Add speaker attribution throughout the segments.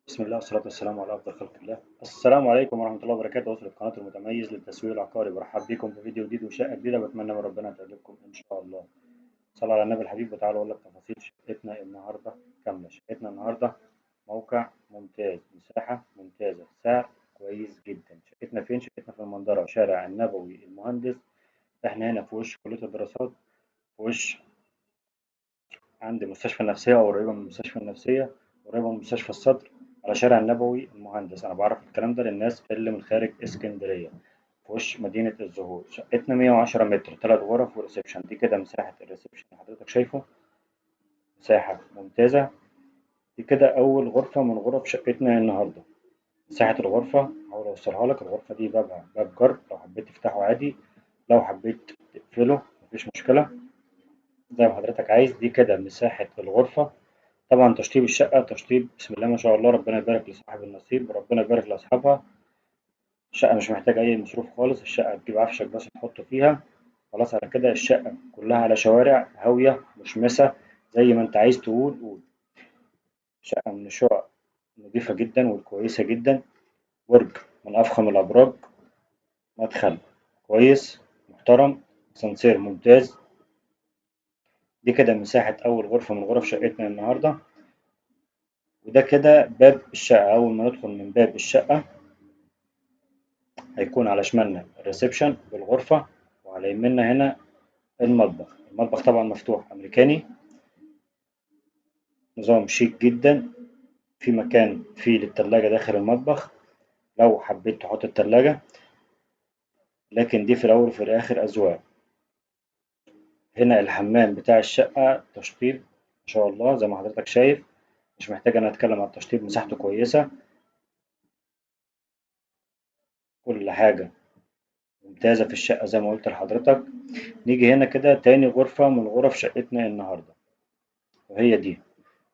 Speaker 1: بسم الله والصلاة والسلام على أفضل خلق الله. السلام عليكم ورحمة الله وبركاته. أسرة قناة المتميز للتسويق العقاري، برحب بكم في فيديو جديد وشقة جديدة. بتمنى من ربنا تعجبكم إن شاء الله. صلوا على النبي الحبيب وتعالوا أقول لك تفاصيل شقتنا النهاردة كاملة. شقتنا النهاردة موقع ممتاز، مساحة ممتازة، سعر كويس جدا. شقتنا فين؟ شقتنا في المنظرة، شارع النبوي المهندس. إحنا هنا في وش كلية الدراسات، في وش عند مستشفى النفسية أو قريبة من المستشفى النفسية، قريبة من مستشفى الصدر، على شارع النبوي المهندس. أنا بعرف الكلام ده للناس اللي من خارج اسكندرية. في وش مدينة الزهور. شقتنا 110 متر، 3 غرف وريسبشن. دي كده مساحة الريسبشن اللي حضرتك شايفه، مساحة ممتازة. دي كده أول غرفة من غرف شقتنا النهاردة. مساحة الغرفة هحاول أوصلها لك. الغرفة دي بابها باب جر، لو حبيت تفتحه عادي، لو حبيت تقفله مفيش مشكلة زي ما حضرتك عايز. دي كده مساحة الغرفة. طبعا تشطيب الشقة تشطيب بسم الله ما شاء الله، ربنا يبارك لصاحب النصيب وربنا يبارك لأصحابها. الشقة مش محتاجة أي مصروف خالص. الشقة تجيب عفشك بس تحطه فيها، خلاص على كده. الشقة كلها على شوارع هاوية مشمسة، زي ما أنت عايز تقول قول. شقة من الشقق نظيفة جدا والكويسة جدا. برج من أفخم الأبراج، مدخل كويس محترم، أسانسير ممتاز. دي كده مساحة أول غرفة من غرف شقتنا النهاردة. وده كده باب الشقة. أول ما ندخل من باب الشقة هيكون على شمالنا الريسبشن بالغرفة، وعلى يميننا هنا المطبخ. المطبخ طبعا مفتوح أمريكاني، نظام شيك جدا. في مكان فيه للتلاجة داخل المطبخ لو حبيت تحط التلاجة، لكن دي في الأول وفي الآخر أذواق. هنا الحمام بتاع الشقة تشطيب ما شاء الله زي ما حضرتك شايف، مش محتاج أنا أتكلم عن التشطيب، مساحته كويسة، كل حاجة ممتازة في الشقة زي ما قلت لحضرتك. نيجي هنا كده تاني غرفة من غرف شقتنا النهاردة، وهي دي.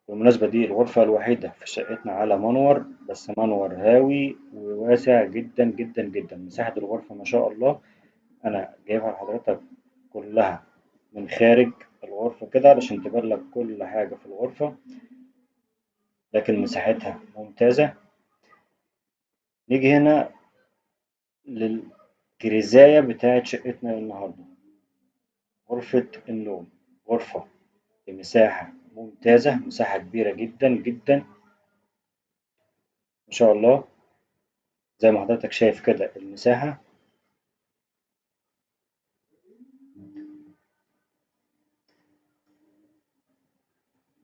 Speaker 1: بالمناسبة دي الغرفة الوحيدة في شقتنا على منور، بس منور هاوي وواسع جدا جدا جدا. مساحة الغرفة ما شاء الله. أنا جايبها لحضرتك كلها من خارج الغرفة كده علشان تبان لك كل حاجة في الغرفة، لكن مساحتها ممتازة. نيجي هنا للجريزاية بتاعت شقتنا النهاردة، غرفة النوم. غرفة بمساحة ممتازة، مساحة كبيرة جدا جدا ما شاء الله. زي ما حضرتك شايف كده المساحة.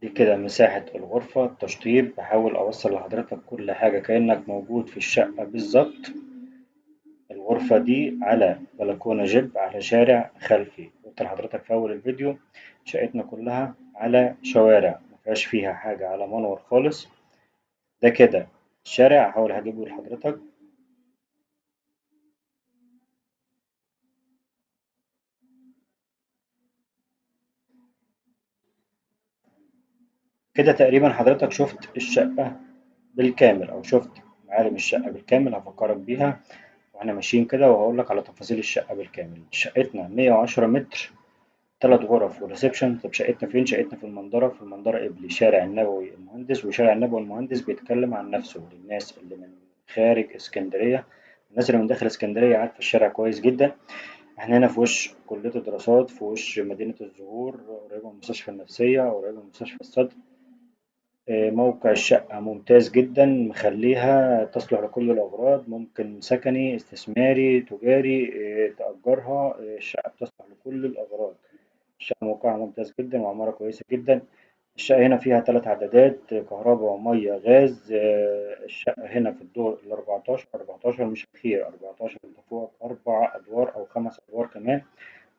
Speaker 1: دي كده مساحة الغرفة. التشطيب بحاول أوصل لحضرتك كل حاجة كأنك موجود في الشقة بالظبط. الغرفة دي على بلكونة جيب على شارع خلفي. قلت لحضرتك في أول الفيديو شقتنا كلها على شوارع مفيهاش فيها حاجة على منور خالص. ده كده الشارع، هحاول هجيبه لحضرتك. كده تقريبا حضرتك شفت الشقة بالكامل، أو شفت معالم الشقة بالكامل. هفكرك بيها واحنا ماشيين كده وهقول لك على تفاصيل الشقة بالكامل. شقتنا 110 متر، 3 غرف وريسبشن. طب شقتنا فين؟ شقتنا في المنظرة، في المنظرة قبلي شارع النبوي المهندس. وشارع النبوي المهندس بيتكلم عن نفسه للناس اللي من خارج اسكندرية. الناس اللي من داخل اسكندرية عارفة الشارع كويس جدا. احنا هنا في وش كلية الدراسات، في وش مدينة الزهور، قريبة من المستشفى النفسية، قريبة من مستشفى الصدر. موقع الشقة ممتاز جدا، مخليها تصلح لكل الأغراض، ممكن سكني استثماري تجاري. تأجرها. الشقة بتصلح لكل الأغراض. الشقة موقعها ممتاز جدا وعمارة كويسة جدا. الشقة هنا فيها 3 عدادات كهرباء ومية غاز. الشقة هنا في الدور ال14، 14 مش أخير، 14 أنت فوق 4 أدوار أو 5 أدوار كمان.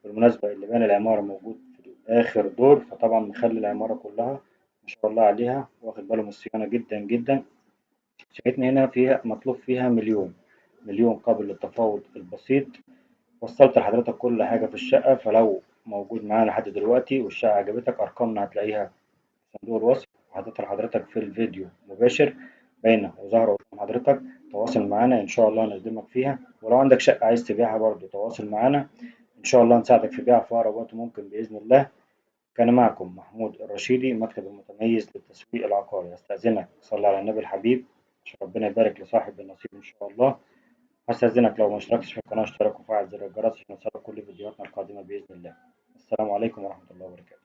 Speaker 1: بالمناسبة اللي بان العمارة موجود في آخر دور، فطبعا مخلي العمارة كلها ما شاء الله عليها، واخد باله من الصيانة جدا جدا. شقتنا هنا فيها مطلوب فيها مليون، مليون قبل التفاوض البسيط. وصلت لحضرتك كل حاجة في الشقة، فلو موجود معانا لحد دلوقتي والشقة عجبتك أرقامنا هتلاقيها في صندوق الوصف، وحاططها لحضرتك في الفيديو مباشر باينة وظاهرة قدام حضرتك. تواصل معانا إن شاء الله نقدمك فيها. ولو عندك شقة عايز تبيعها برضه تواصل معانا، إن شاء الله نساعدك في بيعها في أقرب وقت ممكن بإذن الله. كان معكم محمود الرشيدي، مكتب المتميز للتسويق العقاري. أستأذنك صلى على النبي الحبيب عشان ربنا يبارك لصاحب النصيب إن شاء الله. هستأذنك لو ما اشتركتش في القناة اشترك وفعل زر الجرس عشان يوصلك كل فيديوهاتنا القادمة بإذن الله. السلام عليكم ورحمة الله وبركاته.